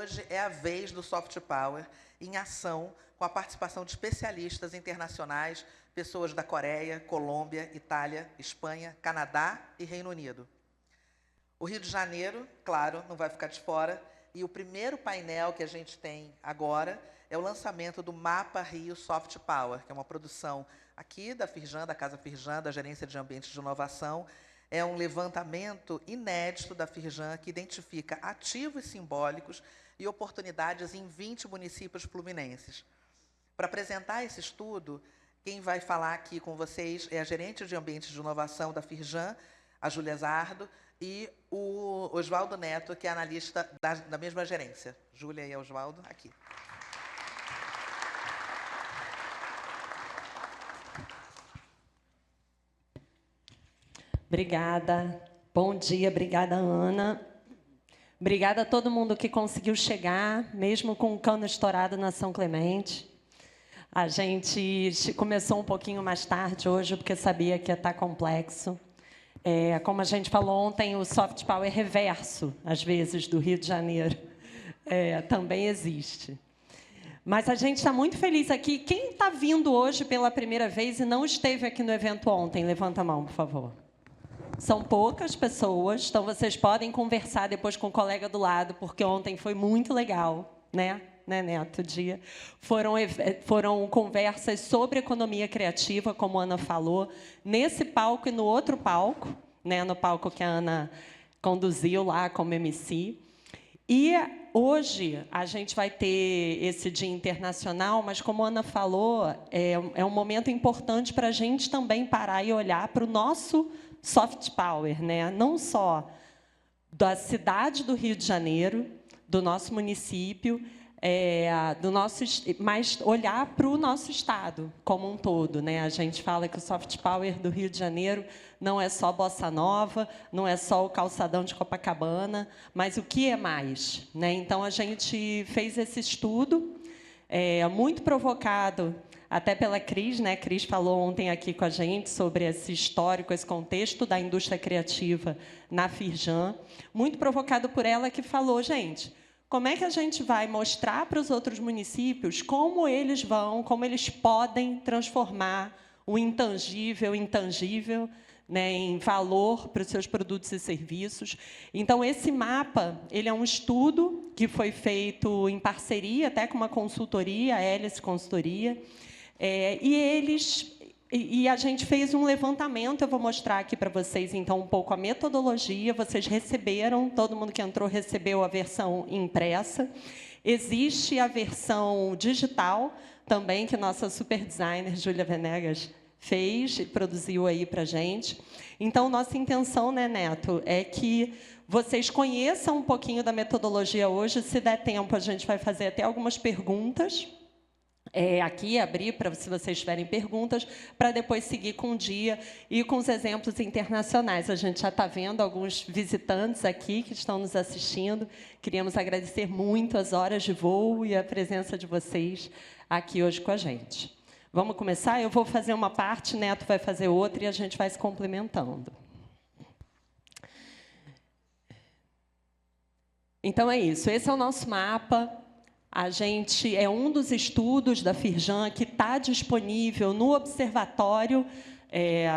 hoje é a vez do Soft Power em ação, com a participação de especialistas internacionais, pessoas da Coreia, Colômbia, Itália, Espanha, Canadá e Reino Unido. O Rio de Janeiro, claro, não vai ficar de fora, e o primeiro painel que a gente tem agora é o lançamento do Mapa Rio Soft Power, que é uma produção aqui da Firjan, da Casa Firjan, da Gerência de Ambientes de Inovação. É um levantamento inédito da Firjan que identifica ativos simbólicos e oportunidades em 20 municípios fluminenses. Para apresentar esse estudo, quem vai falar aqui com vocês é a Gerente de Ambientes de Inovação da Firjan, a Júlia Zardo, e o Oswaldo Neto, que é analista da mesma gerência. Júlia e Oswaldo, aqui. Obrigada. Bom dia, obrigada, Ana. Obrigada a todo mundo que conseguiu chegar, mesmo com o cano estourado na São Clemente. A gente começou um pouquinho mais tarde hoje, porque sabia que ia estar complexo. Como a gente falou ontem, o soft power reverso, às vezes, do Rio de Janeiro, também existe. Mas a gente está muito feliz aqui. Quem está vindo hoje pela primeira vez e não esteve aqui no evento ontem? Levanta a mão, por favor. São poucas pessoas, então vocês podem conversar depois com o colega do lado, porque ontem foi muito legal, né, Neto? Dia. Foram conversas sobre economia criativa, como a Ana falou, nesse palco e no outro palco, né, no palco que a Ana conduziu lá como MC. E hoje a gente vai ter esse Dia Internacional, mas, como a Ana falou, é um momento importante para a gente também parar e olhar para o nosso soft power, né? Não só da cidade do Rio de Janeiro, do nosso município, mas olhar para o nosso estado como um todo, né? A gente fala que o soft power do Rio de Janeiro não é só Bossa Nova, não é só o calçadão de Copacabana, mas o que é mais, né? Então a gente fez esse estudo, muito provocado até pela Cris, né? Cris falou ontem aqui com a gente sobre esse histórico, esse contexto da indústria criativa na Firjan, muito provocado por ela, que falou, gente, como é que a gente vai mostrar para os outros municípios como eles podem transformar o intangível em tangível, né, em valor para os seus produtos e serviços. Então, esse mapa, ele é um estudo que foi feito em parceria até com uma consultoria, a Hélice Consultoria, e a gente fez um levantamento. Eu vou mostrar aqui para vocês, então, um pouco a metodologia. Vocês receberam, todo mundo que entrou recebeu a versão impressa. Existe a versão digital também, que nossa super designer, Júlia Venegas, fez e produziu aí para a gente. Então, nossa intenção, né, Neto, é que vocês conheçam um pouquinho da metodologia hoje. Se der tempo, a gente vai fazer até algumas perguntas. Aqui, abrir para, se vocês tiverem perguntas, para depois seguir com o dia e com os exemplos internacionais. A gente já está vendo alguns visitantes aqui que estão nos assistindo. Queríamos agradecer muito as horas de voo e a presença de vocês aqui hoje com a gente. Vamos começar? Eu vou fazer uma parte, Neto vai fazer outra e a gente vai se complementando. Então, é isso. Esse é o nosso mapa. A gente um dos estudos da Firjan que está disponível no Observatório,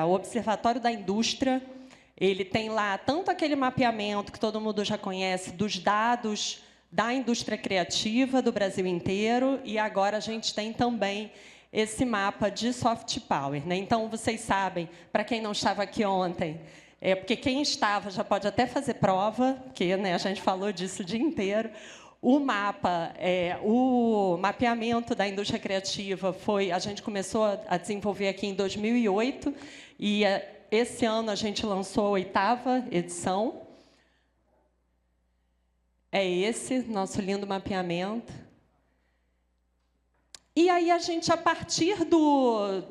o Observatório da Indústria. Ele tem lá tanto aquele mapeamento que todo mundo já conhece dos dados da indústria criativa do Brasil inteiro, e agora a gente tem também esse mapa de soft power, né? Então, vocês sabem, para quem não estava aqui ontem, porque quem estava já pode até fazer prova, porque, né, a gente falou disso o dia inteiro. O mapa, o mapeamento da indústria criativa a gente começou a desenvolver aqui em 2008, e esse ano a gente lançou a 8ª edição. É esse nosso lindo mapeamento. E aí a gente, a partir do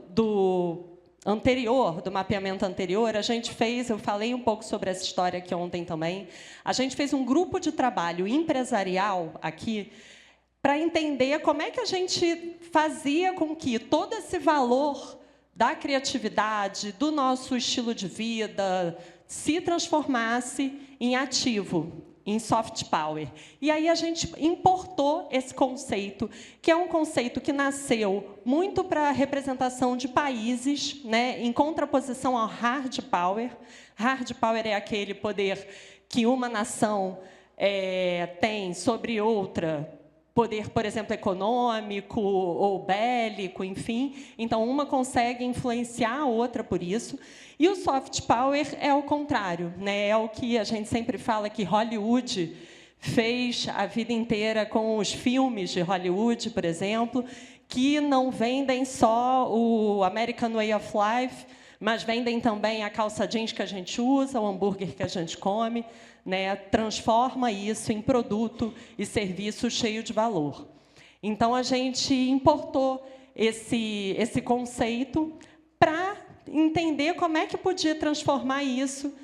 mapeamento anterior, a gente fez, eu falei um pouco sobre essa história aqui ontem também, a gente fez um grupo de trabalho empresarial aqui para entender como é que a gente fazia com que todo esse valor da criatividade, do nosso estilo de vida, se transformasse em ativo, em soft power. E aí a gente importou esse conceito, que é um conceito que nasceu muito para a representação de países, né, em contraposição ao hard power. Hard power é aquele poder que uma nação tem sobre outra, poder, por exemplo, econômico ou bélico, enfim. Então, uma consegue influenciar a outra por isso. E o soft power é o contrário, né? É o que a gente sempre fala que Hollywood fez a vida inteira com os filmes de Hollywood, por exemplo, que não vendem só o American Way of Life, mas vendem também a calça jeans que a gente usa, o hambúrguer que a gente come, né? Transforma isso em produto e serviço cheio de valor. Então, a gente importou esse conceito para entender como é que podia transformar isso,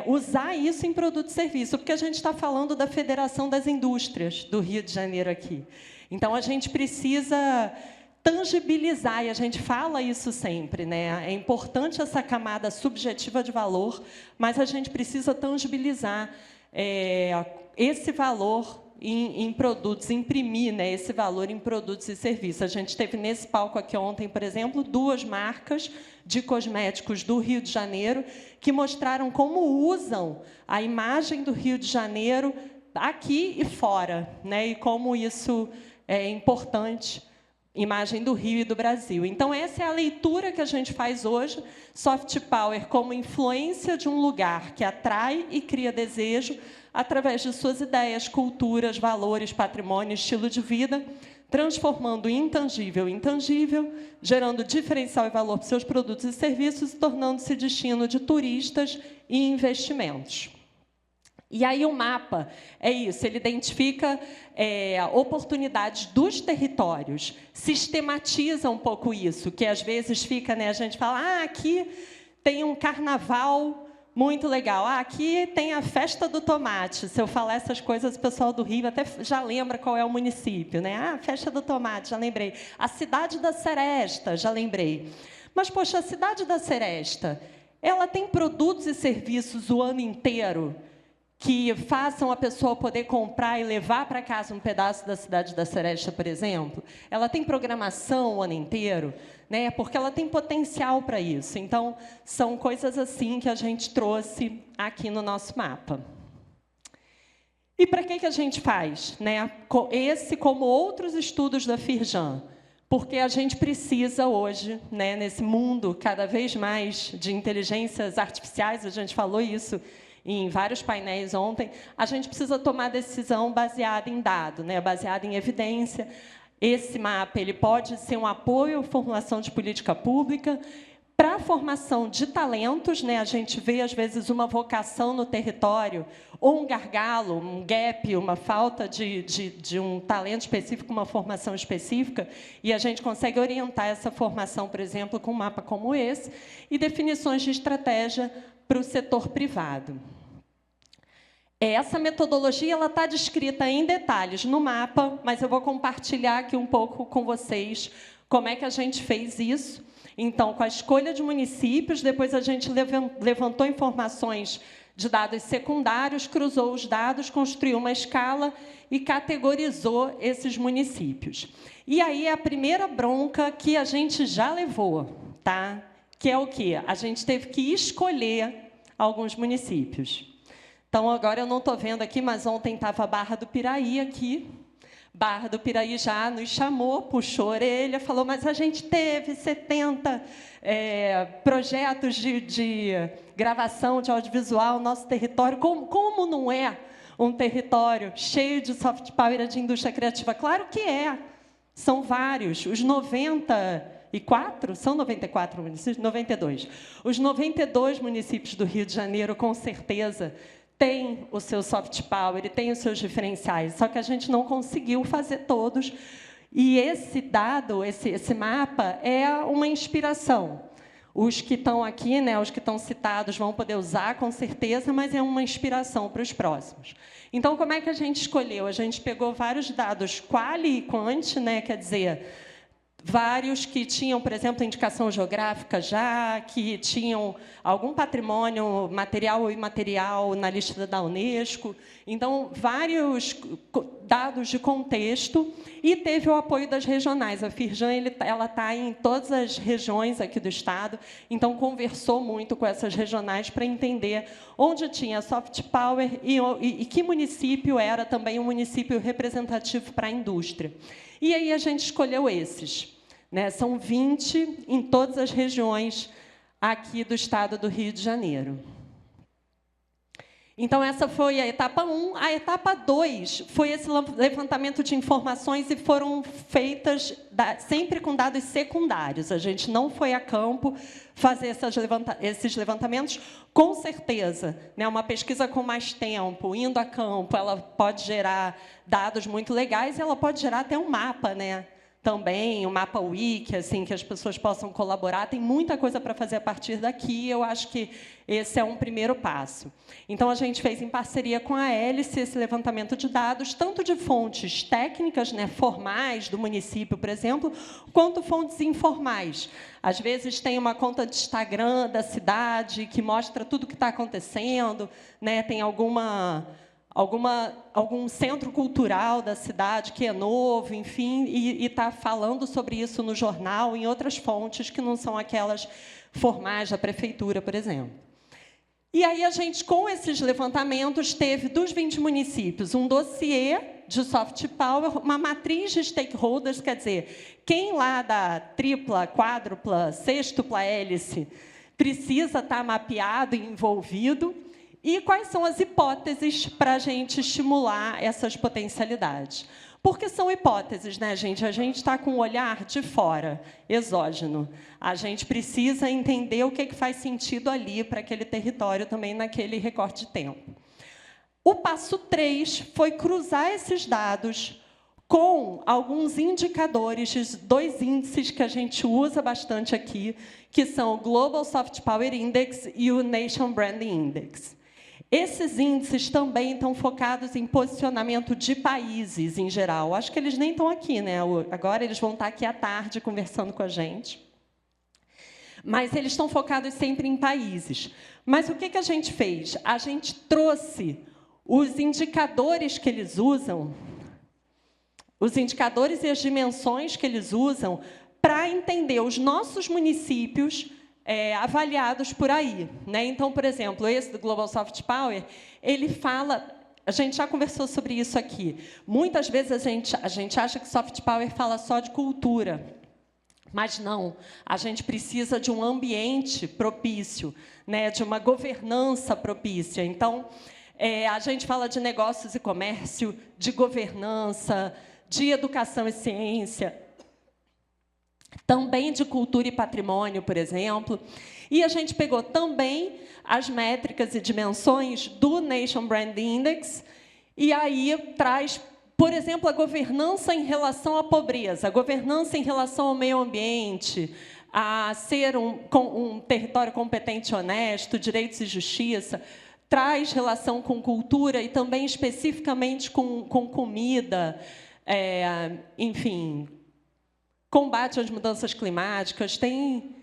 usar isso em produto e serviço, porque a gente está falando da Federação das Indústrias do Rio de Janeiro aqui. Então, a gente precisa tangibilizar, e a gente fala isso sempre, né? É importante essa camada subjetiva de valor, mas a gente precisa tangibilizar esse valor em produtos, imprimir, né, esse valor em produtos e serviços. A gente teve nesse palco aqui ontem, por exemplo, 2 marcas de cosméticos do Rio de Janeiro que mostraram como usam a imagem do Rio de Janeiro aqui e fora, né, e como isso é importante, imagem do Rio e do Brasil. Então, essa é a leitura que a gente faz hoje, soft power como influência de um lugar que atrai e cria desejo através de suas ideias, culturas, valores, patrimônio, estilo de vida, transformando o intangível em tangível, gerando diferencial e valor para seus produtos e serviços e tornando-se destino de turistas e investimentos. E aí o mapa é isso, ele identifica oportunidades dos territórios, sistematiza um pouco isso, que às vezes fica, né, a gente fala, aqui tem um carnaval muito legal, aqui tem a festa do tomate. Se eu falar essas coisas, o pessoal do Rio até já lembra qual é o município, né? Festa do tomate, já lembrei. A cidade da Seresta, já lembrei. Mas, poxa, a cidade da Seresta, ela tem produtos e serviços o ano inteiro que façam a pessoa poder comprar e levar para casa um pedaço da cidade da Seresta, por exemplo. Ela tem programação o ano inteiro, né? Porque ela tem potencial para isso. Então, são coisas assim que a gente trouxe aqui no nosso mapa. E para que a gente faz, né? Esse, como outros estudos da Firjan, porque a gente precisa hoje, né, nesse mundo cada vez mais de inteligências artificiais, a gente falou isso em vários painéis ontem, a gente precisa tomar decisão baseada em dado, né, baseada em evidência. Esse mapa ele pode ser um apoio à formulação de política pública, para a formação de talentos, né, a gente vê, às vezes, uma vocação no território, ou um gargalo, um gap, uma falta de um talento específico, uma formação específica, e a gente consegue orientar essa formação, por exemplo, com um mapa como esse, e definições de estratégia para o setor privado. Essa metodologia está descrita em detalhes no mapa, mas eu vou compartilhar aqui um pouco com vocês como é que a gente fez isso. Então, com a escolha de municípios, depois a gente levantou informações de dados secundários, cruzou os dados, construiu uma escala e categorizou esses municípios. E aí é a primeira bronca que a gente já levou, tá? Que é o quê? A gente teve que escolher alguns municípios. Então, agora eu não estou vendo aqui, mas ontem estava a Barra do Piraí aqui. Barra do Piraí já nos chamou, puxou a orelha, falou, mas a gente teve 70 projetos de gravação de audiovisual no nosso território. Como não é um território cheio de soft power de indústria criativa? Claro que é. São vários. Os 94, são 94 municípios? 92. Os 92 municípios do Rio de Janeiro, com certeza, tem o seu soft power e tem os seus diferenciais, só que a gente não conseguiu fazer todos. E esse dado, esse mapa, é uma inspiração. Os que estão aqui, né, os que estão citados, vão poder usar, com certeza, mas é uma inspiração para os próximos. Então, como é que a gente escolheu? A gente pegou vários dados quali e quant, né, quer dizer, vários que tinham, por exemplo, indicação geográfica já, que tinham algum patrimônio material ou imaterial na lista da Unesco. Então, vários dados de contexto, e teve o apoio das regionais. A Firjan ela está em todas as regiões aqui do Estado, então conversou muito com essas regionais para entender onde tinha soft power e que município era também um município representativo para a indústria. E aí a gente escolheu esses. São 20 em todas as regiões aqui do Estado do Rio de Janeiro. Então, essa foi a etapa 1. A etapa 2 foi esse levantamento de informações e foram feitas sempre com dados secundários. A gente não foi a campo fazer esses levantamentos. Com certeza, uma pesquisa com mais tempo, indo a campo, ela pode gerar dados muito legais e ela pode gerar até um mapa, também, um mapa wiki, assim, que as pessoas possam colaborar. Tem muita coisa para fazer a partir daqui, eu acho que esse é um primeiro passo. Então, a gente fez, em parceria com a Hélice, esse levantamento de dados, tanto de fontes técnicas, formais, do município, por exemplo, quanto fontes informais. Às vezes, tem uma conta de Instagram da cidade que mostra tudo o que está acontecendo, tem algum centro cultural da cidade que é novo, enfim, e está falando sobre isso no jornal, em outras fontes que não são aquelas formais da prefeitura, por exemplo. E aí a gente, com esses levantamentos, teve dos 20 municípios um dossiê de soft power, uma matriz de stakeholders, quer dizer, quem lá da tripla, quádrupla, sextupla hélice precisa estar mapeado e envolvido, e quais são as hipóteses para a gente estimular essas potencialidades. Porque são hipóteses, gente? A gente está com o olhar de fora, exógeno. A gente precisa entender o que faz sentido ali para aquele território também naquele recorte de tempo. O passo 3 foi cruzar esses dados com alguns indicadores, 2 índices que a gente usa bastante aqui, que são o Global Soft Power Index e o Nation Branding Index. Esses índices também estão focados em posicionamento de países, em geral. Acho que eles nem estão aqui, Agora eles vão estar aqui à tarde conversando com a gente. Mas eles estão focados sempre em países. Mas o que a gente fez? A gente trouxe os indicadores que eles usam, os indicadores e as dimensões que eles usam para entender os nossos municípios avaliados por aí. Então, por exemplo, esse do Global Soft Power, ele fala... A gente já conversou sobre isso aqui. Muitas vezes a gente acha que soft power fala só de cultura. Mas não, a gente precisa de um ambiente propício, de uma governança propícia. Então, a gente fala de negócios e comércio, de governança, de educação e ciência, também de cultura e patrimônio, por exemplo. E a gente pegou também as métricas e dimensões do Nation Brand Index, e aí traz, por exemplo, a governança em relação à pobreza, a governança em relação ao meio ambiente, a ser um território competente e honesto, direitos e justiça, traz relação com cultura e também especificamente com comida, enfim, combate às mudanças climáticas, tem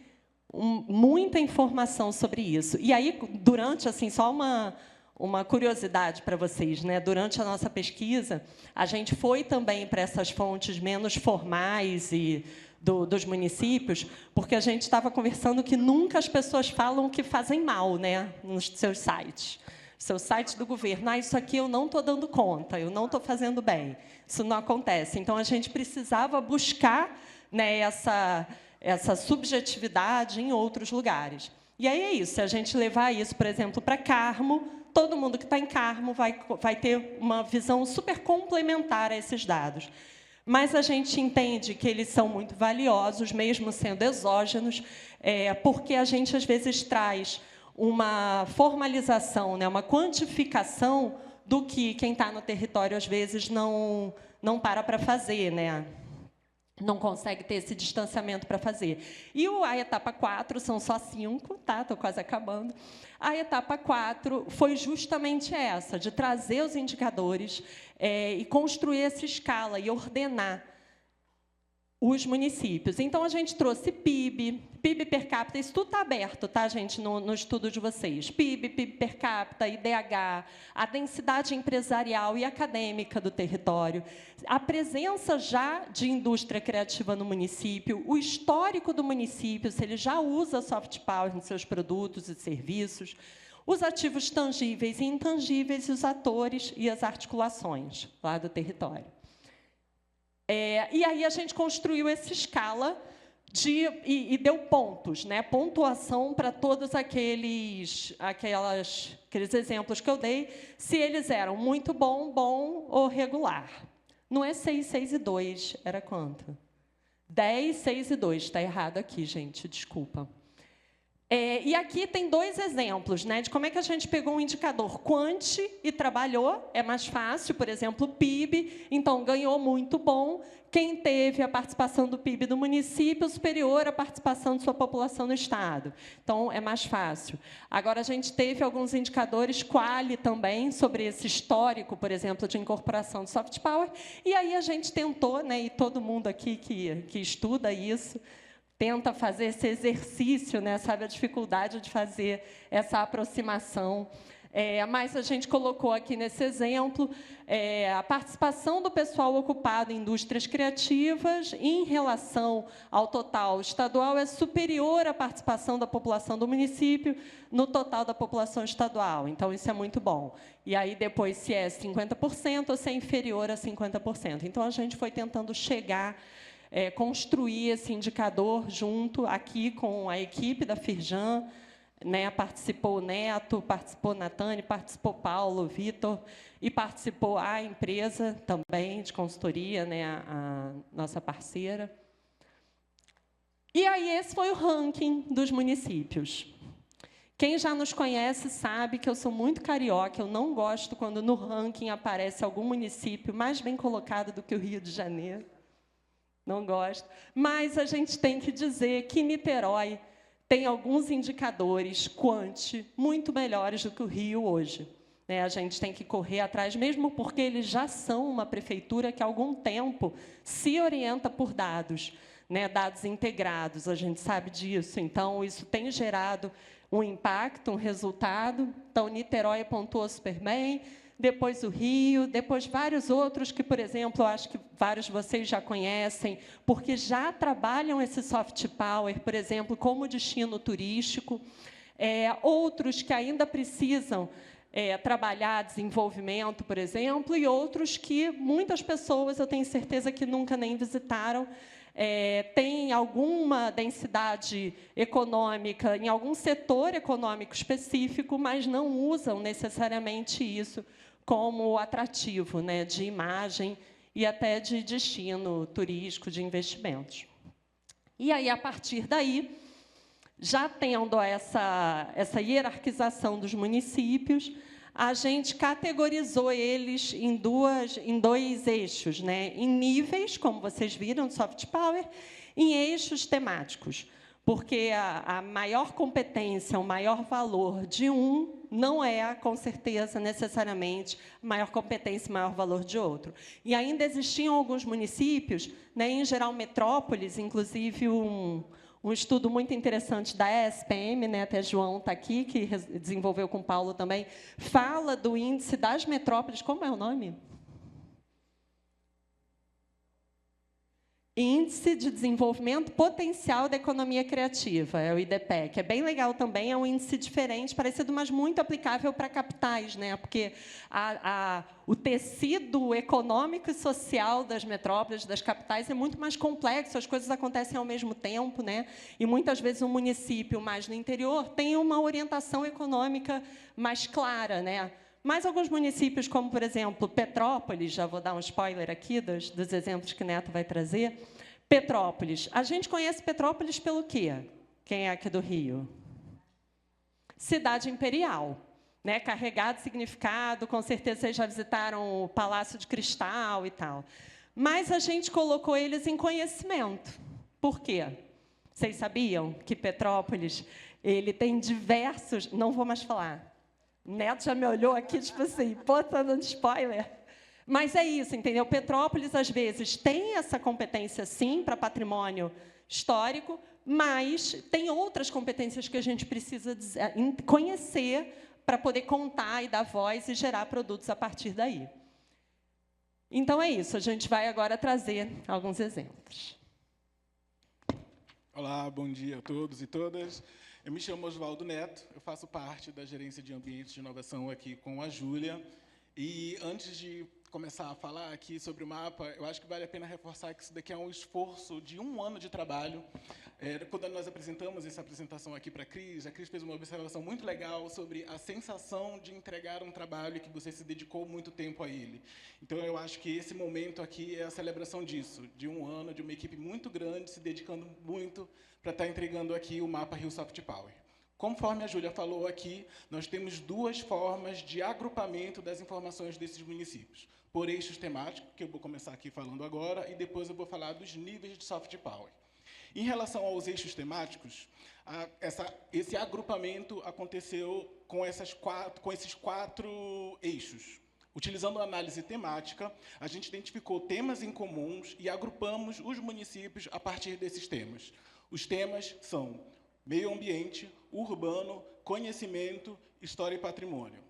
muita informação sobre isso. E aí, durante, assim, só uma curiosidade para vocês, durante a nossa pesquisa, a gente foi também para essas fontes menos formais e dos municípios, porque a gente estava conversando que nunca as pessoas falam que fazem mal, nos seus sites. Seus sites do governo, isso aqui eu não estou dando conta, eu não estou fazendo bem. Isso não acontece. Então, a gente precisava buscar essa subjetividade em outros lugares. E aí é isso, se a gente levar isso, por exemplo, para Carmo, todo mundo que está em Carmo vai ter uma visão super complementar a esses dados. Mas a gente entende que eles são muito valiosos, mesmo sendo exógenos, porque a gente, às vezes, traz uma formalização, uma quantificação do que quem está no território, às vezes, não para fazer, não consegue ter esse distanciamento para fazer. E a etapa 4, são só 5, estou quase acabando. A etapa 4 foi justamente essa, de trazer os indicadores e construir essa escala e ordenar. os municípios. Então, a gente trouxe PIB per capita, isso tudo está aberto, tá, gente, no estudo de vocês. PIB per capita, IDH, a densidade empresarial e acadêmica do território, a presença já de indústria criativa no município, o histórico do município, se ele já usa soft power em seus produtos e serviços, os ativos tangíveis e intangíveis, os atores e as articulações lá do território. E aí a gente construiu essa escala e deu pontos, né? Pontuação para todos aqueles exemplos que eu dei, se eles eram muito bom, bom ou regular. Não é 6, 6 e 2, era quanto? 10, 6 e 2, está errado aqui, gente, desculpa. E aqui tem 2 exemplos, né, de como é que a gente pegou um indicador quant e trabalhou. É mais fácil, por exemplo, o PIB, então ganhou muito bom quem teve a participação do PIB do município superior à participação de sua população no Estado. Então, é mais fácil. Agora, a gente teve alguns indicadores quali também, sobre esse histórico, por exemplo, de incorporação de soft power, e aí a gente tentou, né, e todo mundo aqui que estuda isso, tenta fazer esse exercício, né, sabe a dificuldade de fazer essa aproximação. Mas a gente colocou aqui nesse exemplo a participação do pessoal ocupado em indústrias criativas em relação ao total estadual é superior à participação da população do município no total da população estadual. Então, isso é muito bom. E aí, depois, se é 50% ou se é inferior a 50%. Então, a gente foi tentando chegar construir esse indicador junto aqui com a equipe da Firjan, né? Participou o Neto, participou Natane, participou Paulo, Vitor, e participou a empresa também de consultoria, né? A nossa parceira. E aí esse foi o ranking dos municípios. Quem já nos conhece sabe que eu sou muito carioca, eu não gosto quando no ranking aparece algum município mais bem colocado do que o Rio de Janeiro. Não gosto. Mas a gente tem que dizer que Niterói tem alguns indicadores quant muito melhores do que o Rio hoje. A gente tem que correr atrás, mesmo porque eles já são uma prefeitura que, há algum tempo, se orienta por dados, né? Dados integrados, a gente sabe disso. Então, isso tem gerado um impacto, um resultado. Então, Niterói pontuou super bem, depois o Rio, depois vários outros que, por exemplo, eu acho que vários de vocês já conhecem, porque já trabalham esse soft power, por exemplo, como destino turístico. Outros que ainda precisam trabalhar desenvolvimento, por exemplo, e outros que muitas pessoas, eu tenho certeza que nunca nem visitaram, tem alguma densidade econômica em algum setor econômico específico, mas não usam necessariamente isso como atrativo, né, de imagem e até de destino turístico, de investimentos. E aí, a partir daí, já tendo essa hierarquização dos municípios, a gente categorizou eles em dois eixos, né? Em níveis, como vocês viram, de soft power, em eixos temáticos, porque a maior competência, o maior valor de um não é, com certeza, necessariamente, maior competência e maior valor de outro. E ainda existiam alguns municípios, né, em geral metrópoles, inclusive um estudo muito interessante da ESPM, né, até João está aqui, que desenvolveu com o Paulo também, fala do índice das metrópoles. Como é o nome? Índice de Desenvolvimento Potencial da Economia Criativa, é o IDPEC. É bem legal também, é um índice diferente, parecido, mas muito aplicável para capitais, né? Porque o tecido econômico e social das metrópoles, das capitais, é muito mais complexo, as coisas acontecem ao mesmo tempo, né? E, muitas vezes, um município mais no interior tem uma orientação econômica mais clara, né? Mas alguns municípios, como, por exemplo, Petrópolis, já vou dar um spoiler aqui dos exemplos que Neto vai trazer. Petrópolis. A gente conhece Petrópolis pelo quê? Quem é aqui do Rio? Cidade imperial, né? Carregado de significado, com certeza vocês já visitaram o Palácio de Cristal e tal. Mas a gente colocou eles em conhecimento. Por quê? Vocês sabiam que Petrópolis ele tem diversos... Não vou mais falar. Neto já me olhou aqui, tipo assim, pô, tá dando spoiler. Mas é isso, entendeu? Petrópolis, às vezes, tem essa competência, sim, para patrimônio histórico, mas tem outras competências que a gente precisa conhecer para poder contar e dar voz e gerar produtos a partir daí. Então, é isso. A gente vai agora trazer alguns exemplos. Olá, bom dia a todos e todas. Eu me chamo Oswaldo Neto, eu faço parte da Gerência de Ambientes de Inovação aqui com a Júlia. E antes de começar a falar aqui sobre o mapa, eu acho que vale a pena reforçar que isso daqui é um esforço de 1 ano de trabalho. Quando nós apresentamos essa apresentação aqui para a Cris fez uma observação muito legal sobre a sensação de entregar um trabalho que você se dedicou muito tempo a ele. Então, eu acho que esse momento aqui é a celebração disso, de 1 ano, de uma equipe muito grande, se dedicando muito para estar entregando aqui o mapa Rio Soft Power. Conforme a Júlia falou aqui, nós temos 2 formas de agrupamento das informações desses municípios. Por eixos temáticos, que eu vou começar aqui falando agora, e depois eu vou falar dos níveis de soft power. Em relação aos eixos temáticos, esse agrupamento aconteceu com esses 4 eixos. Utilizando a análise temática, a gente identificou temas em comuns e agrupamos os municípios a partir desses temas. Os temas são meio ambiente, urbano, conhecimento, história e patrimônio.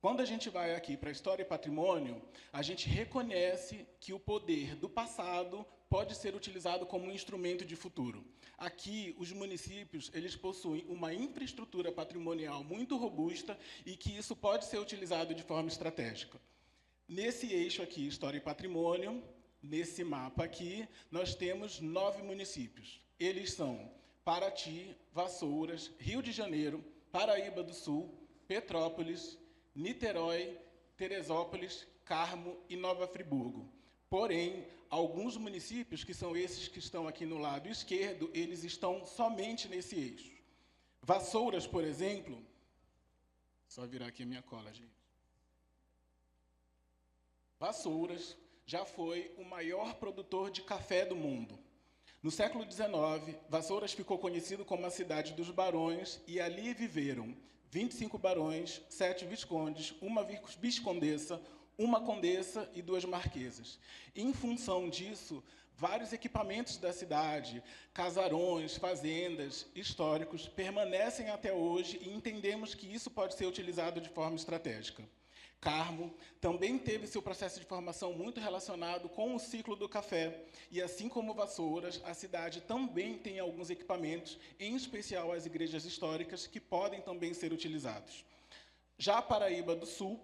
Quando a gente vai aqui para a história e patrimônio, a gente reconhece que o poder do passado pode ser utilizado como um instrumento de futuro. Aqui, os municípios eles possuem uma infraestrutura patrimonial muito robusta e que isso pode ser utilizado de forma estratégica. Nesse eixo aqui, história e patrimônio, nesse mapa aqui, nós temos 9 municípios. Eles são Paraty, Vassouras, Rio de Janeiro, Paraíba do Sul, Petrópolis, Niterói, Teresópolis, Carmo e Nova Friburgo. Porém, alguns municípios, que são esses que estão aqui no lado esquerdo, eles estão somente nesse eixo. Vassouras, por exemplo... Só virar aqui a minha cola, gente. Vassouras já foi o maior produtor de café do mundo. No século XIX, Vassouras ficou conhecido como a cidade dos barões e ali viveram 25 barões, 7 viscondes, 1 viscondessa, 1 condessa e 2 marquesas. Em função disso, vários equipamentos da cidade, casarões, fazendas, históricos, permanecem até hoje e entendemos que isso pode ser utilizado de forma estratégica. Carmo também teve seu processo de formação muito relacionado com o ciclo do café, e assim como Vassouras, a cidade também tem alguns equipamentos, em especial as igrejas históricas, que podem também ser utilizados. Já a Paraíba do Sul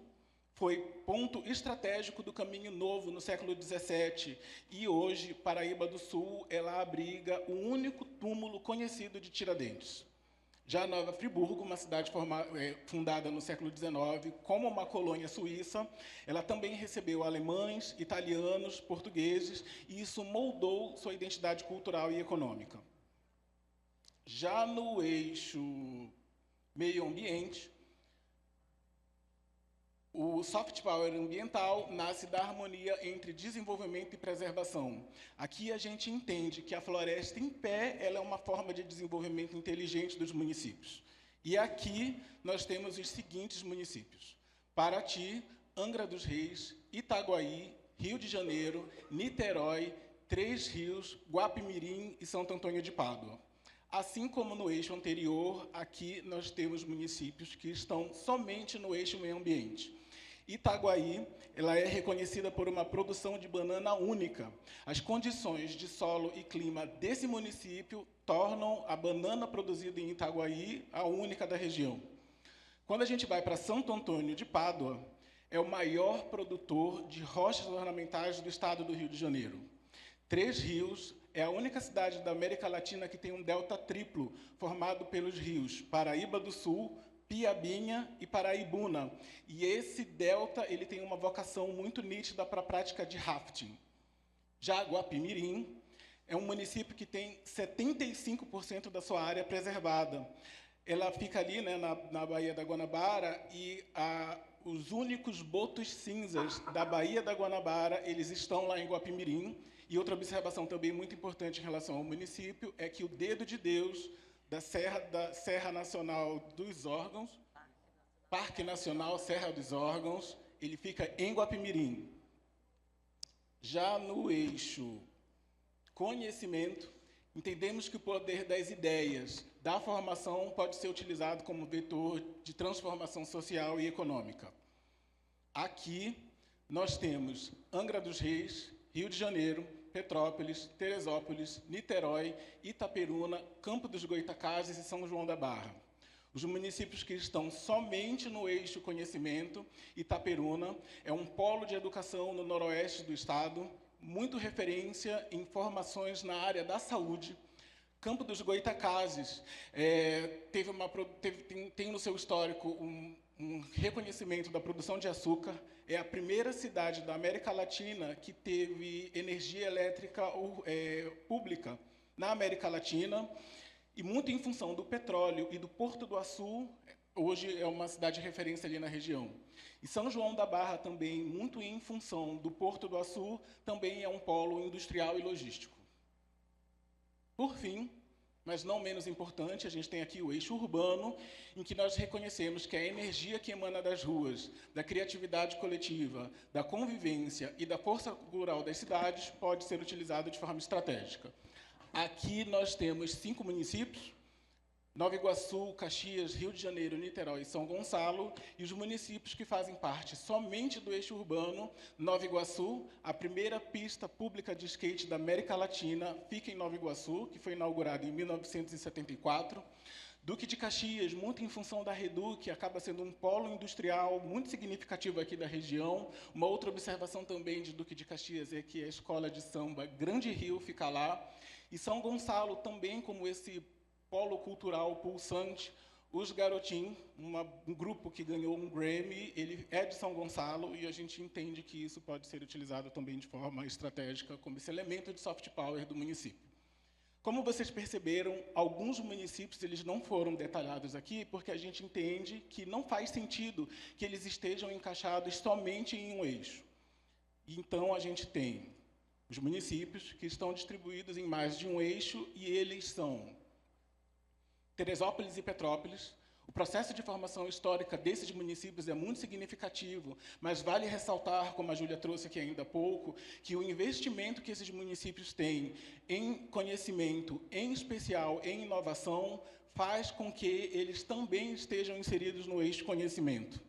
foi ponto estratégico do Caminho Novo no século XVII, e hoje Paraíba do Sul ela abriga o único túmulo conhecido de Tiradentes. Já Nova Friburgo, uma cidade fundada no século XIX, como uma colônia suíça, ela também recebeu alemães, italianos, portugueses, e isso moldou sua identidade cultural e econômica. Já no eixo meio ambiente, o soft power ambiental nasce da harmonia entre desenvolvimento e preservação. Aqui a gente entende que a floresta em pé ela é uma forma de desenvolvimento inteligente dos municípios. E aqui nós temos os seguintes municípios: Paraty, Angra dos Reis, Itaguaí, Rio de Janeiro, Niterói, Três Rios, Guapimirim e Santo Antônio de Pádua. Assim como no eixo anterior, aqui nós temos municípios que estão somente no eixo meio ambiente. Itaguaí, ela é reconhecida por uma produção de banana única. As condições de solo e clima desse município tornam a banana produzida em Itaguaí a única da região. Quando a gente vai para Santo Antônio de Pádua, é o maior produtor de rochas ornamentais do estado do Rio de Janeiro. Três Rios é a única cidade da América Latina que tem um delta triplo, formado pelos rios Paraíba do Sul, Piabinha e Paraibuna. E esse delta ele tem uma vocação muito nítida para a prática de rafting. Já Guapimirim é um município que tem 75% da sua área preservada. Ela fica ali, né, na Baía da Guanabara, e os únicos botos cinzas da Baía da Guanabara eles estão lá em Guapimirim. E outra observação também muito importante em relação ao município é que o dedo de Deus da Serra Nacional dos Órgãos, Parque Nacional Serra dos Órgãos, ele fica em Guapimirim. Já no eixo conhecimento, entendemos que o poder das ideias, da formação, pode ser utilizado como vetor de transformação social e econômica. Aqui, nós temos Angra dos Reis, Rio de Janeiro, Petrópolis, Teresópolis, Niterói, Itaperuna, Campo dos Goytacazes e São João da Barra. Os municípios que estão somente no eixo conhecimento, Itaperuna é um polo de educação no noroeste do estado, muito referência em formações na área da saúde. Campo dos Goytacazes tem no seu histórico um reconhecimento da produção de açúcar. É a primeira cidade da América Latina que teve energia elétrica pública na América Latina, e muito em função do petróleo e do Porto do Açu, hoje é uma cidade de referência ali na região. E São João da Barra também, muito em função do Porto do Açu, também é um polo industrial e logístico. Por fim, mas não menos importante, a gente tem aqui o eixo urbano, em que nós reconhecemos que a energia que emana das ruas, da criatividade coletiva, da convivência e da força cultural das cidades pode ser utilizada de forma estratégica. Aqui nós temos 5 municípios: Nova Iguaçu, Caxias, Rio de Janeiro, Niterói e São Gonçalo, e os municípios que fazem parte somente do eixo urbano. Nova Iguaçu, a primeira pista pública de skate da América Latina, fica em Nova Iguaçu, que foi inaugurada em 1974. Duque de Caxias, muito em função da Reduc, acaba sendo um polo industrial muito significativo aqui da região. Uma outra observação também de Duque de Caxias é que a escola de samba Grande Rio fica lá. E São Gonçalo também, como esse polo cultural pulsante, os Garotim, um grupo que ganhou um Grammy, ele é de São Gonçalo, e a gente entende que isso pode ser utilizado também de forma estratégica como esse elemento de soft power do município. Como vocês perceberam, alguns municípios eles não foram detalhados aqui, porque a gente entende que não faz sentido que eles estejam encaixados somente em um eixo. Então, a gente tem os municípios que estão distribuídos em mais de um eixo, e eles são Teresópolis e Petrópolis. O processo de formação histórica desses municípios é muito significativo, mas vale ressaltar, como a Júlia trouxe aqui ainda há pouco, que o investimento que esses municípios têm em conhecimento, em especial em inovação, faz com que eles também estejam inseridos no eixo conhecimento.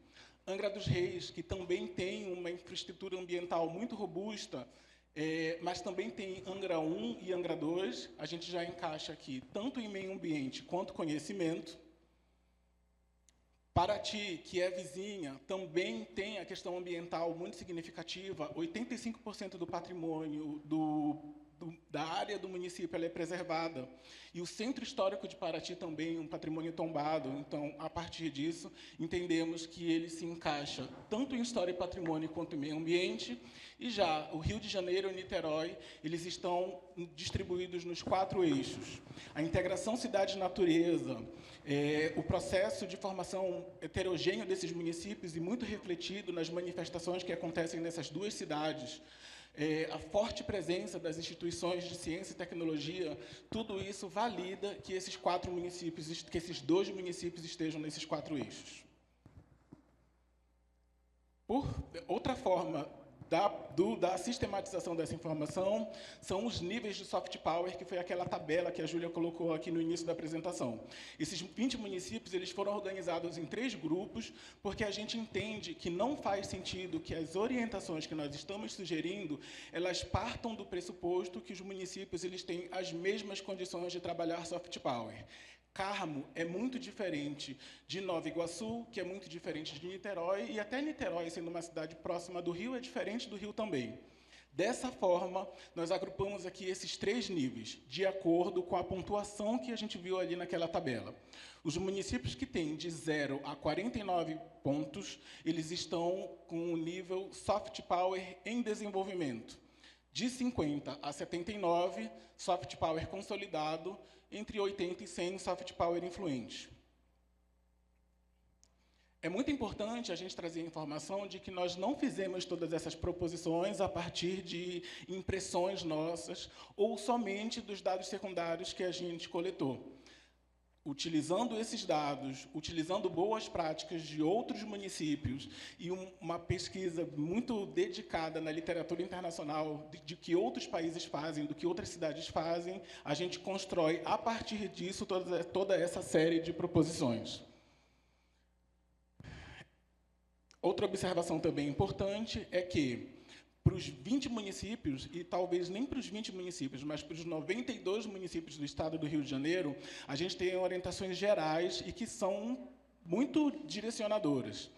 Angra dos Reis, que também tem uma infraestrutura ambiental muito robusta, mas também tem Angra 1 e Angra 2, a gente já encaixa aqui tanto em meio ambiente quanto conhecimento. Paraty, que é vizinha, também tem a questão ambiental muito significativa. 85% do patrimônio da área do município ela é preservada. E o Centro Histórico de Paraty também é um patrimônio tombado. Então, a partir disso, entendemos que ele se encaixa tanto em história e patrimônio quanto em meio ambiente. E já o Rio de Janeiro e Niterói, eles estão distribuídos nos 4 eixos. A integração cidade-natureza, o processo de formação heterogêneo desses municípios e muito refletido nas manifestações que acontecem nessas 2 cidades, a forte presença das instituições de ciência e tecnologia, tudo isso valida que esses 4 municípios, que esses 2 municípios estejam nesses 4 eixos. Por outra forma da sistematização dessa informação são os níveis de soft power, que foi aquela tabela que a Júlia colocou aqui no início da apresentação. Esses 20 municípios eles foram organizados em 3 grupos, porque a gente entende que não faz sentido que as orientações que nós estamos sugerindo, elas partam do pressuposto que os municípios eles têm as mesmas condições de trabalhar soft power. Carmo é muito diferente de Nova Iguaçu, que é muito diferente de Niterói, e até Niterói, sendo uma cidade próxima do Rio, é diferente do Rio também. Dessa forma, nós agrupamos aqui esses 3 níveis, de acordo com a pontuação que a gente viu ali naquela tabela. Os municípios que têm de 0 a 49 pontos, eles estão com o nível soft power em desenvolvimento. De 50 a 79, soft power consolidado, entre 80 e 100, soft power influente. É muito importante a gente trazer a informação de que nós não fizemos todas essas proposições a partir de impressões nossas ou somente dos dados secundários que a gente coletou. Utilizando esses dados, utilizando boas práticas de outros municípios e uma pesquisa muito dedicada na literatura internacional de que outros países fazem, do que outras cidades fazem, a gente constrói, a partir disso, toda essa série de proposições. Outra observação também importante é que, para os 20 municípios, e talvez nem para os 20 municípios, mas para os 92 municípios do estado do Rio de Janeiro, a gente tem orientações gerais e que são muito direcionadoras.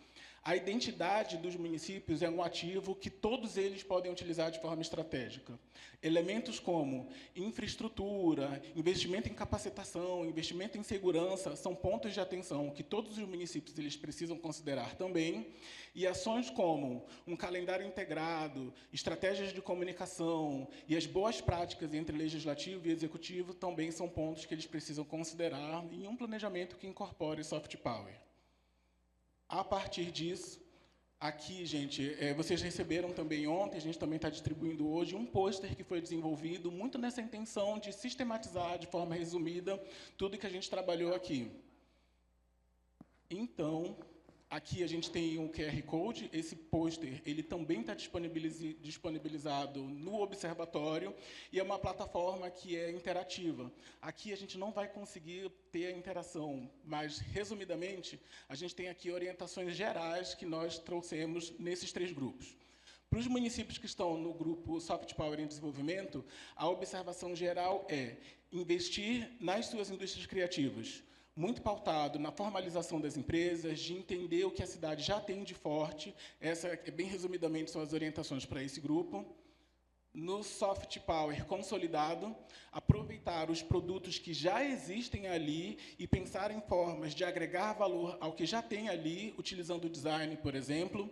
A identidade dos municípios é um ativo que todos eles podem utilizar de forma estratégica. Elementos como infraestrutura, investimento em capacitação, investimento em segurança, são pontos de atenção que todos os municípios eles precisam considerar também, e ações como um calendário integrado, estratégias de comunicação e as boas práticas entre legislativo e executivo também são pontos que eles precisam considerar em um planejamento que incorpore soft power. A partir disso, aqui, gente, vocês receberam também ontem, a gente também está distribuindo hoje, um pôster que foi desenvolvido muito nessa intenção de sistematizar, de forma resumida, tudo que a gente trabalhou aqui. Então, aqui a gente tem um QR Code, esse pôster ele também está disponibilizado no Observatório, e é uma plataforma que é interativa. Aqui a gente não vai conseguir ter a interação, mas, resumidamente, a gente tem aqui orientações gerais que nós trouxemos nesses 3 grupos. Para os municípios que estão no grupo Soft Power em Desenvolvimento, a observação geral é investir nas suas indústrias criativas, muito pautado na formalização das empresas, de entender o que a cidade já tem de forte. Essa, bem resumidamente, são as orientações para esse grupo. No soft power consolidado, aproveitar os produtos que já existem ali e pensar em formas de agregar valor ao que já tem ali, utilizando o design, por exemplo.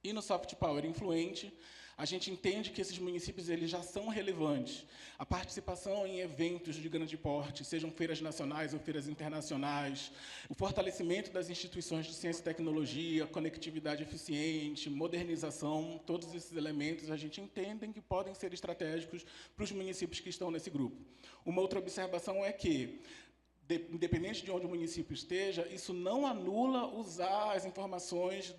E no soft power influente, a gente entende que esses municípios eles já são relevantes. A participação em eventos de grande porte, sejam feiras nacionais ou feiras internacionais, o fortalecimento das instituições de ciência e tecnologia, conectividade eficiente, modernização, todos esses elementos a gente entende que podem ser estratégicos para os municípios que estão nesse grupo. Uma outra observação é que, independente de onde o município esteja, isso não anula usar as informações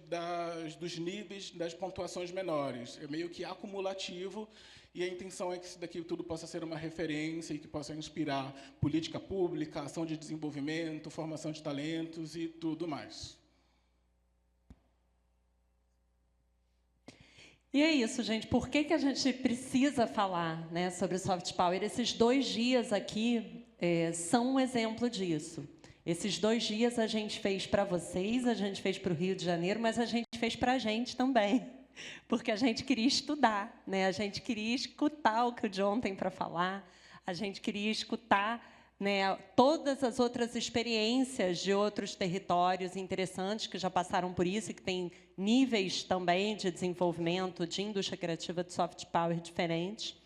dos níveis das pontuações menores. É meio que acumulativo, e a intenção é que isso daqui tudo possa ser uma referência e que possa inspirar política pública, ação de desenvolvimento, formação de talentos e tudo mais. E é isso, gente. Por que a gente precisa falar, né, sobre soft power? Esses 2 dias aqui são um exemplo disso. Esses 2 dias a gente fez para vocês, a gente fez para o Rio de Janeiro, mas a gente fez para a gente também, porque a gente queria estudar, né? A gente queria escutar o que o John tem para falar, a gente queria escutar, né, todas as outras experiências de outros territórios interessantes que já passaram por isso e que têm níveis também de desenvolvimento de indústria criativa de soft power diferentes.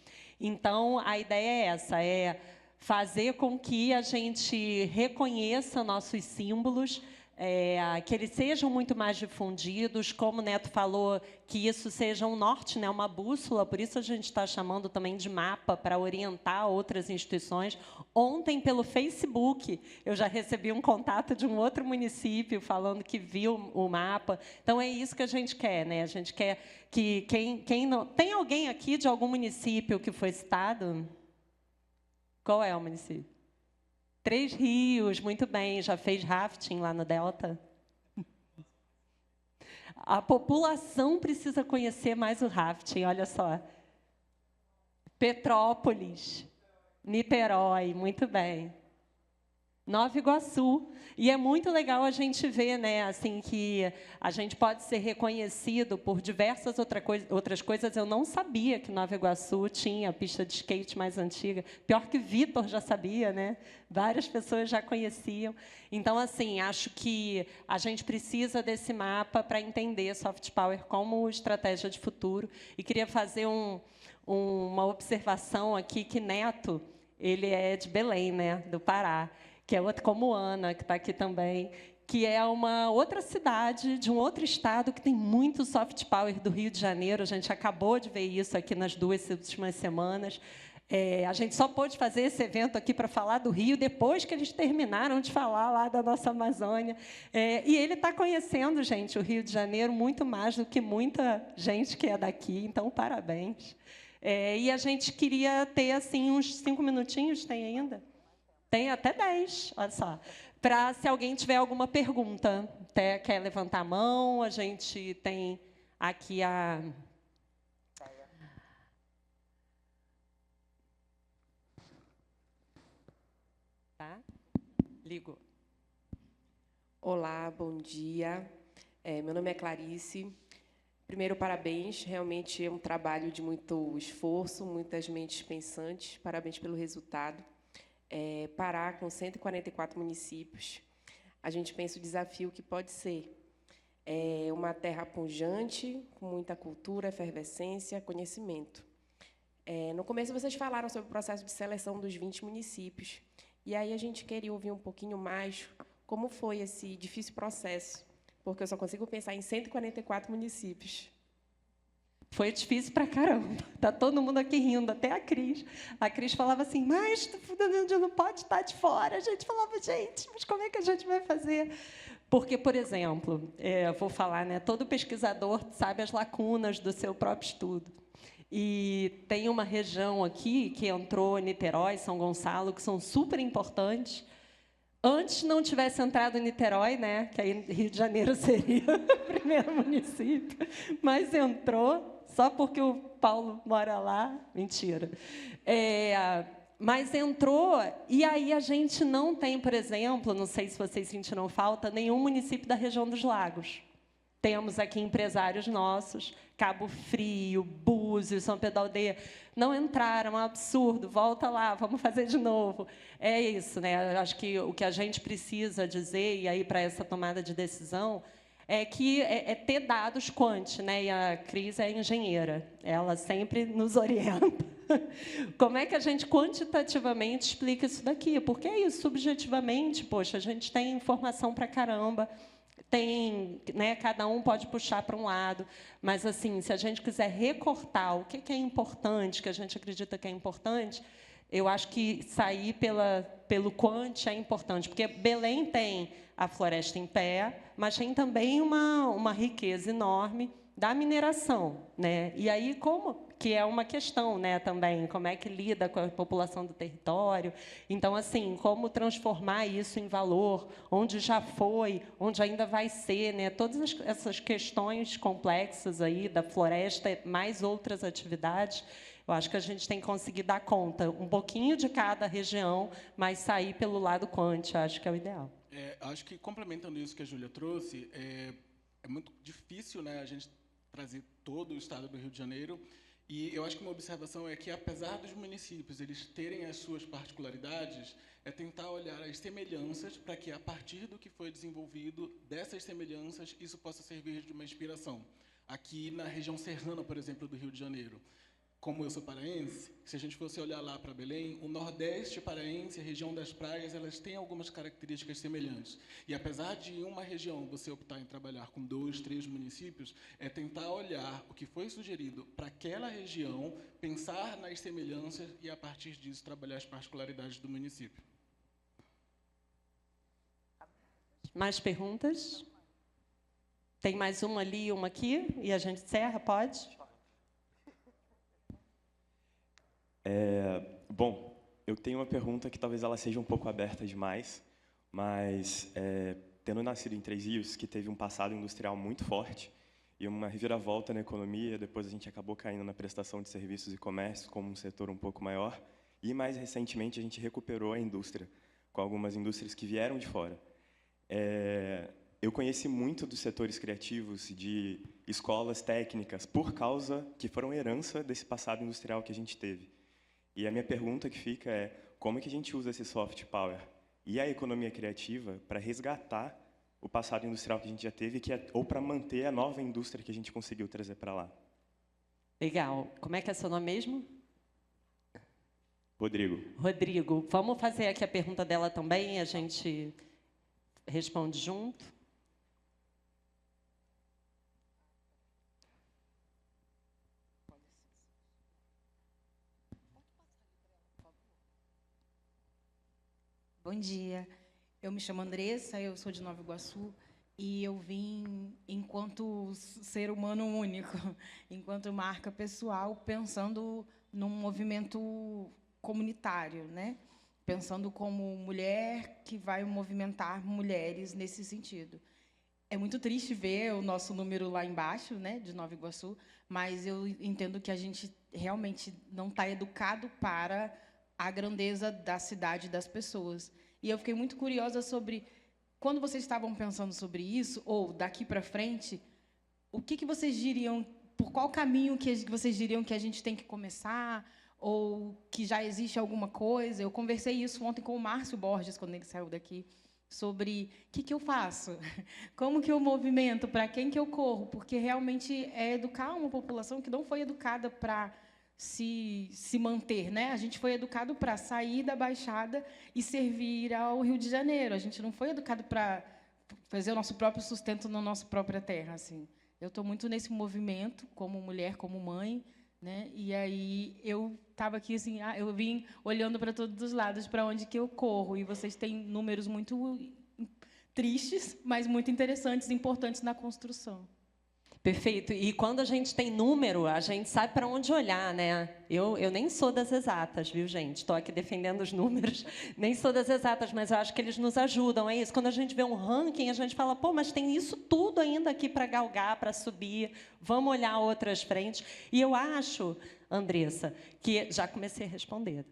Então, a ideia é essa, é fazer com que a gente reconheça nossos símbolos, que eles sejam muito mais difundidos, como o Neto falou, que isso seja um norte, né, uma bússola, por isso a gente está chamando também de mapa, para orientar outras instituições. Ontem, pelo Facebook, eu já recebi um contato de um outro município falando que viu o mapa. Então, é isso que a gente quer, né? A gente quer que quem não... Tem alguém aqui de algum município que foi citado? Qual é o município? 3 Rios, muito bem. Já fez rafting lá no Delta? A população precisa conhecer mais o rafting, olha só. Petrópolis, Niterói, muito bem. Nova Iguaçu. E é muito legal a gente ver, né, assim, que a gente pode ser reconhecido por diversas outras coisas. Eu não sabia que Nova Iguaçu tinha a pista de skate mais antiga. Pior que Vitor já sabia, né? Várias pessoas já conheciam. Então, assim, acho que a gente precisa desse mapa para entender soft power como estratégia de futuro. E queria fazer uma observação aqui, que Neto, ele é de Belém, né, do Pará, que é outro, como Ana, que está aqui também, que é uma outra cidade de um outro estado que tem muito soft power do Rio de Janeiro. A gente acabou de ver isso aqui nas 2 últimas semanas. A gente só pôde fazer esse evento aqui para falar do Rio depois que eles terminaram de falar lá da nossa Amazônia. E ele está conhecendo, gente, o Rio de Janeiro muito mais do que muita gente que é daqui, então, parabéns. E a gente queria ter assim, uns 5 minutinhos, tem ainda? Tem até 10, olha só. Para, se alguém tiver alguma pergunta, quer levantar a mão, a gente tem aqui a... Tá? Ligo. Olá, bom dia. Meu nome é Clarice. Primeiro, parabéns. Realmente é um trabalho de muito esforço, muitas mentes pensantes. Parabéns pelo resultado. Pará, com 144 municípios, a gente pensa o desafio que pode ser. Uma terra pujante, com muita cultura, efervescência, conhecimento. No começo, vocês falaram sobre o processo de seleção dos 20 municípios. E aí a gente queria ouvir um pouquinho mais como foi esse difícil processo, porque eu só consigo pensar em 144 municípios. Foi difícil pra caramba. Tá todo mundo aqui rindo, até a Cris. A Cris falava assim, mas não pode estar de fora. A gente falava, gente, mas como é que a gente vai fazer? Porque, por exemplo, eu vou falar, né, todo pesquisador sabe as lacunas do seu próprio estudo. E tem uma região aqui que entrou, Niterói, São Gonçalo, que são super importantes. Antes não tivesse entrado Niterói, né, que aí Rio de Janeiro seria o primeiro município, mas entrou só porque o Paulo mora lá. Mentira. Mas entrou, e aí a gente não tem, por exemplo, não sei se vocês sentiram falta, nenhum município da região dos Lagos. Temos aqui empresários nossos, Cabo Frio, Búzios, São Pedro da Aldeia, não entraram, é um absurdo, volta lá, vamos fazer de novo. É isso, né? Acho que o que a gente precisa dizer, e aí para essa tomada de decisão, é que ter dados quant, né? E a Cris é engenheira, ela sempre nos orienta. Como é que a gente quantitativamente explica isso daqui? Porque é isso, subjetivamente, poxa, a gente tem informação para caramba, tem, né, cada um pode puxar para um lado, mas assim, se a gente quiser recortar o que é importante, que a gente acredita que é importante, eu acho que sair pelo quant é importante, porque Belém tem a floresta em pé, mas tem também uma riqueza enorme da mineração, né? E aí como que é uma questão, né, também, como é que lida com a população do território. Então, assim, como transformar isso em valor, onde já foi, onde ainda vai ser, né? Todas essas questões complexas aí da floresta, mais outras atividades, eu acho que a gente tem que conseguir dar conta, um pouquinho de cada região, mas sair pelo lado quant, acho que é o ideal. Acho que, complementando isso que a Júlia trouxe, é muito difícil, né, a gente trazer todo o estado do Rio de Janeiro, e eu acho que uma observação é que, apesar dos municípios eles terem as suas particularidades, é tentar olhar as semelhanças para que, a partir do que foi desenvolvido, dessas semelhanças, isso possa servir de uma inspiração. Aqui na região serrana, por exemplo, do Rio de Janeiro, como eu sou paraense, se a gente fosse olhar lá para Belém, o Nordeste paraense, a região das praias, elas têm algumas características semelhantes. E, apesar de em uma região você optar em trabalhar com 2, 3 municípios, é tentar olhar o que foi sugerido para aquela região, pensar nas semelhanças e, a partir disso, trabalhar as particularidades do município. Mais perguntas? Tem mais uma ali e uma aqui, e a gente encerra, pode? Bom, eu tenho uma pergunta que talvez ela seja um pouco aberta demais, mas tendo nascido em Três Rios, que teve um passado industrial muito forte e uma reviravolta na economia, depois a gente acabou caindo na prestação de serviços e comércio como um setor um pouco maior, e mais recentemente a gente recuperou a indústria, com algumas indústrias que vieram de fora. Eu conheci muito dos setores criativos, de escolas técnicas, por causa que foram herança desse passado industrial que a gente teve. E a minha pergunta que fica é, como que a gente usa esse soft power e a economia criativa para resgatar o passado industrial que a gente já teve, ou para manter a nova indústria que a gente conseguiu trazer para lá? Legal. Como é que é seu nome mesmo? Rodrigo. Rodrigo. Vamos fazer aqui a pergunta dela também, a gente responde junto. Bom dia. Eu me chamo Andressa, eu sou de Nova Iguaçu e eu vim enquanto ser humano único, enquanto marca pessoal, pensando num movimento comunitário, né? Pensando como mulher que vai movimentar mulheres nesse sentido. É muito triste ver o nosso número lá embaixo, né, de Nova Iguaçu, mas eu entendo que a gente realmente não está educado para a grandeza da cidade e das pessoas. E eu fiquei muito curiosa sobre, quando vocês estavam pensando sobre isso, ou daqui para frente, o que vocês diriam, por qual caminho que vocês diriam que a gente tem que começar, ou que já existe alguma coisa? Eu conversei isso ontem com o Márcio Borges, quando ele saiu daqui, sobre o que eu faço, como que eu movimento, para quem que eu corro, porque realmente é educar uma população que não foi educada para se manter, né? A gente foi educado para sair da Baixada e servir ao Rio de Janeiro. A gente não foi educado para fazer o nosso próprio sustento na nossa própria terra, assim. Eu estou muito nesse movimento, como mulher, como mãe, né? E aí eu estava aqui assim, eu vim olhando para todos os lados, para onde que eu corro. E vocês têm números muito tristes, mas muito interessantes, importantes na construção. Perfeito. E quando a gente tem número, a gente sabe para onde olhar, né? Eu nem sou das exatas, viu, gente? Estou aqui defendendo os números. Nem sou das exatas, mas eu acho que eles nos ajudam. É isso. Quando a gente vê um ranking, a gente fala, pô, mas tem isso tudo ainda aqui para galgar, para subir. Vamos olhar outras frentes. E eu acho, Andressa, que... Já comecei a responder.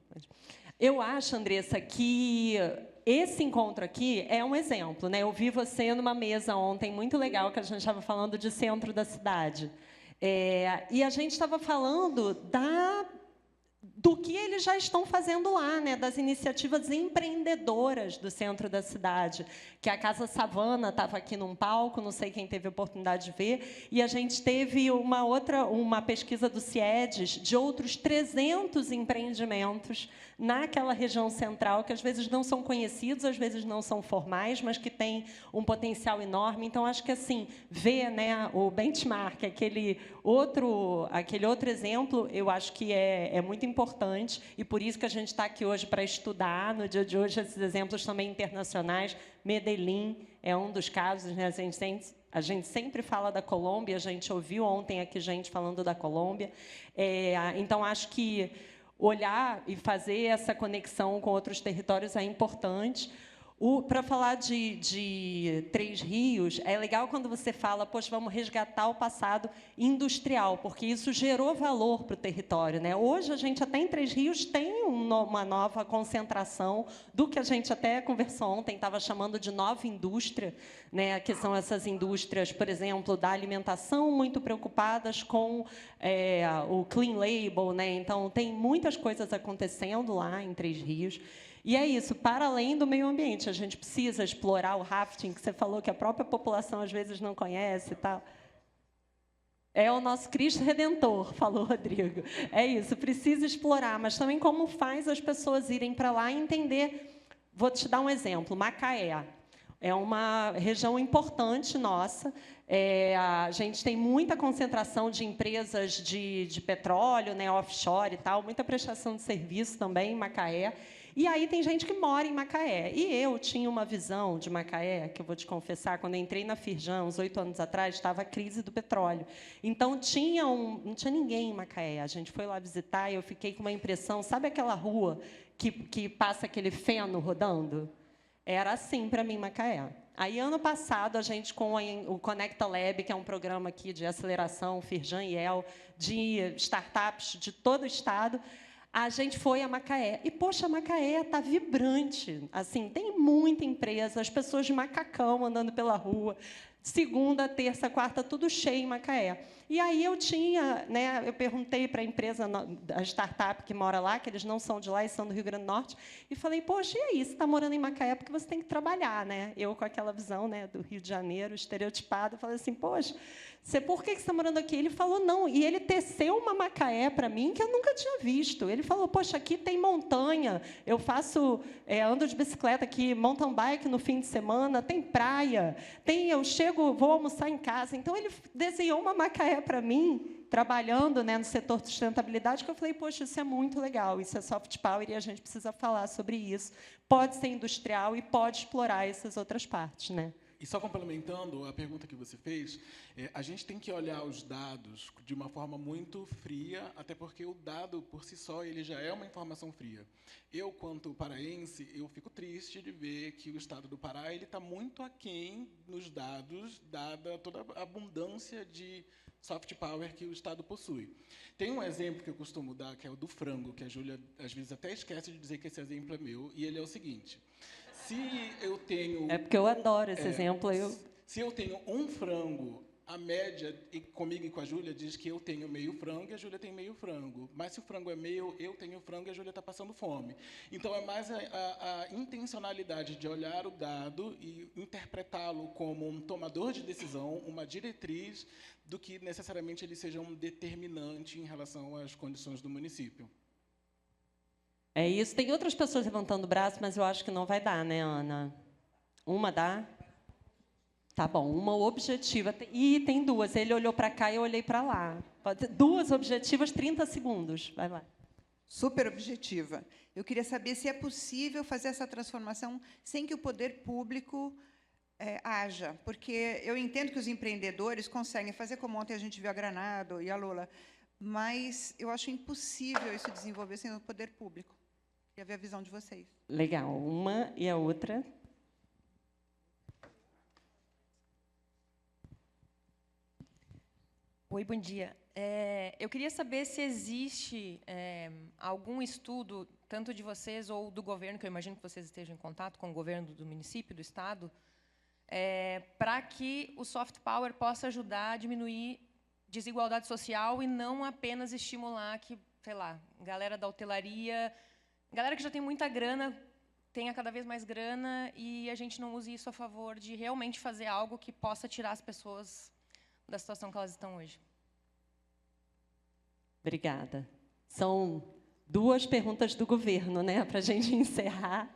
Eu acho, Andressa, que esse encontro aqui é um exemplo, né? Eu vi você numa mesa ontem, muito legal, que a gente estava falando de centro da cidade. E a gente estava falando do que eles já estão fazendo lá, né? Das iniciativas empreendedoras do centro da cidade, que a Casa Savana estava aqui num palco, não sei quem teve a oportunidade de ver, e a gente teve uma pesquisa do CIEDES de outros 300 empreendimentos naquela região central, que às vezes não são conhecidos, às vezes não são formais, mas que têm um potencial enorme. Então, acho que, assim, ver, né, o benchmark, aquele outro exemplo, eu acho que é muito importante, e por isso que a gente está aqui hoje para estudar, no dia de hoje, esses exemplos também internacionais. Medellín é um dos casos, né? A gente sempre fala da Colômbia, a gente ouviu ontem aqui gente falando da Colômbia. Então, acho que olhar e fazer essa conexão com outros territórios é importante. Para falar de Três Rios, é legal quando você fala, poxa, vamos resgatar o passado industrial, porque isso gerou valor para o território, né? Hoje, a gente até em Três Rios tem uma nova concentração do que a gente até conversou ontem, estava chamando de nova indústria, né? Que são essas indústrias, por exemplo, da alimentação, muito preocupadas com o clean label, né? Então, tem muitas coisas acontecendo lá em Três Rios. E é isso, para além do meio ambiente, a gente precisa explorar o rafting, que você falou que a própria população, às vezes, não conhece e tal. É o nosso Cristo Redentor, falou o Rodrigo. É isso, precisa explorar, mas também como faz as pessoas irem para lá e entender. Vou te dar um exemplo, Macaé. É uma região importante nossa. A gente tem muita concentração de empresas de petróleo, né, offshore e tal, muita prestação de serviço também em Macaé. E aí tem gente que mora em Macaé. E eu tinha uma visão de Macaé, que eu vou te confessar, quando eu entrei na Firjan, uns 8 anos atrás, estava a crise do petróleo. Então, não tinha ninguém em Macaé. A gente foi lá visitar e eu fiquei com uma impressão, sabe aquela rua que passa aquele feno rodando? Era assim para mim, Macaé. Aí, ano passado, a gente, com o Conecta Lab, que é um programa aqui de aceleração, Firjan e El, de startups de todo o estado, a gente foi a Macaé. E, poxa, Macaé está vibrante. Assim, tem muita empresa, as pessoas de macacão andando pela rua. Segunda, terça, quarta, tudo cheio em Macaé. E aí eu perguntei para a empresa, a startup que mora lá, que eles não são de lá, eles são do Rio Grande do Norte, e falei, poxa, e aí, você está morando em Macaé porque você tem que trabalhar, né? Eu, com aquela visão, né, do Rio de Janeiro, estereotipada, falei assim, poxa, por que você está morando aqui? Ele falou, não, e ele teceu uma Macaé para mim que eu nunca tinha visto. Ele falou, poxa, aqui tem montanha, eu ando de bicicleta aqui, mountain bike no fim de semana, tem praia, eu chego, vou almoçar em casa. Então, ele desenhou uma Macaé para mim trabalhando, né, no setor de sustentabilidade, que eu falei, poxa, isso é muito legal, isso é soft power e a gente precisa falar sobre isso. Pode ser industrial e pode explorar essas outras partes, né? E só complementando a pergunta que você fez, a gente tem que olhar os dados de uma forma muito fria, até porque o dado, por si só, ele já é uma informação fria. Eu, quanto paraense, eu fico triste de ver que o Estado do Pará está muito aquém nos dados, dada toda a abundância de soft power que o Estado possui. Tem um exemplo que eu costumo dar, que é o do frango, que a Júlia, às vezes, até esquece de dizer que esse exemplo é meu, e ele é o seguinte: se eu tenho... É porque eu adoro esse exemplo. Se eu tenho um frango, a média, comigo e com a Júlia, diz que eu tenho meio frango e a Júlia tem meio frango. Mas se o frango é meu, eu tenho frango e a Júlia está passando fome. Então, é mais a intencionalidade de olhar o dado e interpretá-lo como um tomador de decisão, uma diretriz, do que necessariamente ele seja um determinante em relação às condições do município. É isso. Tem outras pessoas levantando o braço, mas eu acho que não vai dar, né, Ana? Uma dá? Tá bom, uma objetiva. E tem duas. Ele olhou para cá e eu olhei para lá. Pode ser duas objetivas, 30 segundos. Vai lá. Super objetiva. Eu queria saber se é possível fazer essa transformação sem que o poder público haja. Porque eu entendo que os empreendedores conseguem fazer, como ontem a gente viu a Granado e a Lula, mas eu acho impossível isso desenvolver sem o poder público. Queria ver a visão de vocês. Legal. Uma e a outra. Oi, bom dia. Eu queria saber se existe algum estudo, tanto de vocês ou do governo, que eu imagino que vocês estejam em contato com o governo do município, do estado, para que o soft power possa ajudar a diminuir desigualdade social e não apenas estimular que, sei lá, galera da hotelaria, galera que já tem muita grana, tenha cada vez mais grana e a gente não use isso a favor de realmente fazer algo que possa tirar as pessoas da situação que elas estão hoje. Obrigada. São duas perguntas do governo, né, para a gente encerrar.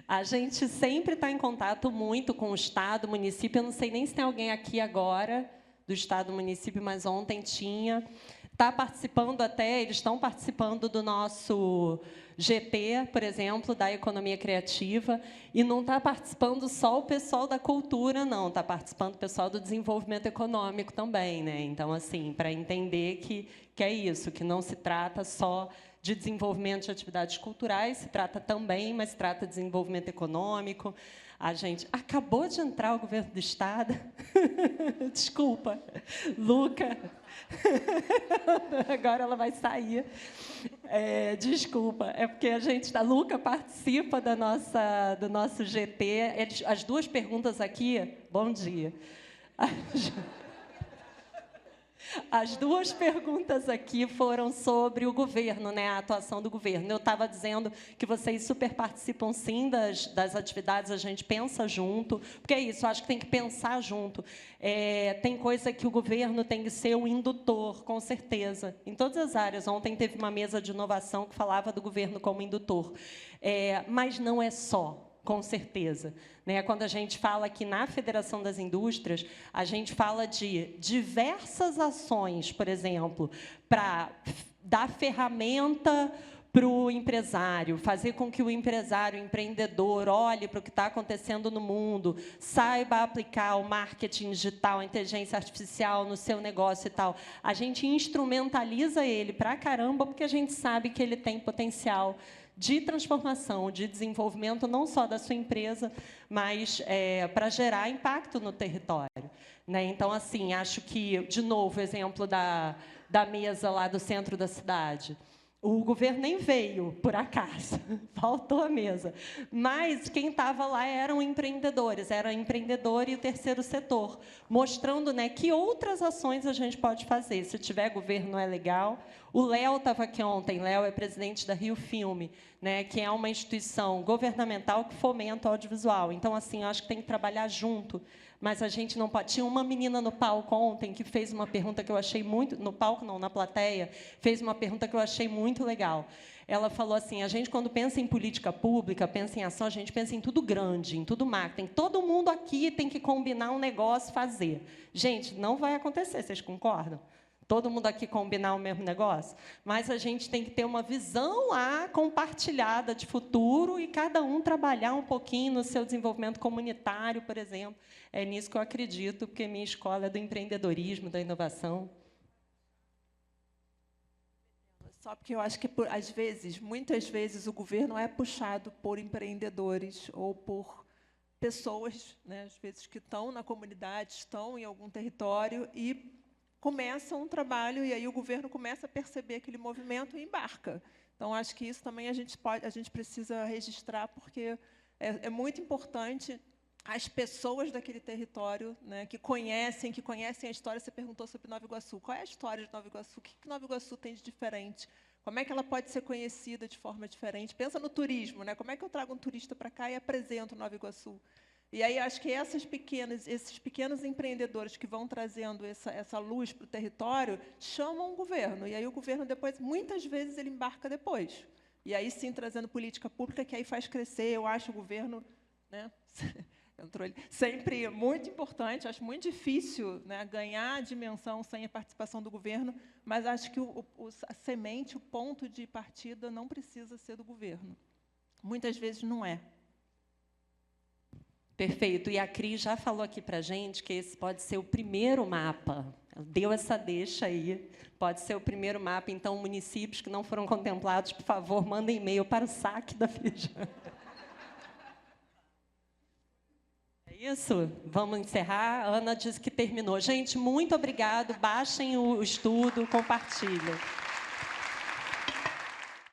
A gente sempre está em contato muito com o Estado, o município. Eu não sei nem se tem alguém aqui agora do Estado, do município, mas ontem tinha. Está participando até, eles estão participando do nosso GT, por exemplo, da economia criativa, e não está participando só o pessoal da cultura, não, está participando o pessoal do desenvolvimento econômico também, né? Então, assim, para entender que é isso, que não se trata só de desenvolvimento de atividades culturais, se trata também, mas se trata de desenvolvimento econômico. A gente acabou de entrar o governo do Estado. Desculpa, Luca. Agora ela vai sair. Desculpa, é porque a Luca participa do nosso GT. As duas perguntas aqui, bom dia. As duas perguntas aqui foram sobre o governo, né, a atuação do governo. Eu estava dizendo que vocês super participam, sim, das atividades, a gente pensa junto, porque é isso, eu acho que tem que pensar junto. Tem coisa que o governo tem que ser um indutor, com certeza, em todas as áreas. Ontem teve uma mesa de inovação que falava do governo como indutor. Mas não é só. Com certeza. Né? Quando a gente fala aqui na Federação das Indústrias, a gente fala de diversas ações, por exemplo, para dar ferramenta para o empresário, fazer com que o empresário, o empreendedor, olhe para o que está acontecendo no mundo, saiba aplicar o marketing digital, a inteligência artificial no seu negócio e tal. A gente instrumentaliza ele para caramba, porque a gente sabe que ele tem potencial de transformação, de desenvolvimento, não só da sua empresa, mas para gerar impacto no território. Né? Então, assim, acho que, de novo, o exemplo da mesa lá do centro da cidade. O governo nem veio, por acaso, faltou a mesa. Mas quem estava lá eram empreendedores, era o empreendedor e o terceiro setor, mostrando, né, que outras ações a gente pode fazer. Se tiver governo, é legal. O Léo estava aqui ontem, Léo é presidente da Rio Filme, né, que é uma instituição governamental que fomenta o audiovisual. Então, assim, eu acho que tem que trabalhar junto. Mas a gente não pode... Tinha uma menina no palco ontem que fez uma pergunta que eu achei muito... No palco, não, na plateia, fez uma pergunta que eu achei muito legal. Ela falou assim, a gente, quando pensa em política pública, pensa em ação, a gente pensa em tudo grande, em tudo marketing. Todo mundo aqui tem que combinar um negócio, fazer. Gente, não vai acontecer, vocês concordam? todo mundo aqui combinar o mesmo negócio, mas a gente tem que ter uma visão lá compartilhada de futuro e cada um trabalhar um pouquinho no seu desenvolvimento comunitário, por exemplo. É nisso que eu acredito, porque minha escola é do empreendedorismo, da inovação. Só porque eu acho que, às vezes, muitas vezes, o governo é puxado por empreendedores ou por pessoas, né, às vezes, que estão na comunidade, estão em algum território e começam um trabalho, e aí o governo começa a perceber aquele movimento e embarca. Então, acho que isso também a gente precisa registrar, porque é muito importante as pessoas daquele território, né, que conhecem a história. Você perguntou sobre Nova Iguaçu. Qual é a história de Nova Iguaçu? O que Nova Iguaçu tem de diferente? Como é que ela pode ser conhecida de forma diferente? Pensa no turismo, né? Como é que eu trago um turista para cá e apresento Nova Iguaçu? E aí acho que esses pequenos empreendedores que vão trazendo essa luz para o território chamam o governo. E aí o governo depois, muitas vezes, ele embarca depois. E aí sim trazendo política pública que aí faz crescer. Eu acho o governo, né, sempre muito importante. Acho muito difícil, né, ganhar dimensão sem a participação do governo, mas acho que a semente, o ponto de partida, não precisa ser do governo. Muitas vezes não é. Perfeito. E a Cris já falou aqui para a gente que esse pode ser o primeiro mapa. Ela deu essa deixa aí. Pode ser o primeiro mapa. Então, municípios que não foram contemplados, por favor, mandem e-mail para o saque da Feijão. É isso? Vamos encerrar? A Ana disse que terminou. Gente, muito obrigado. Baixem o estudo, compartilhem.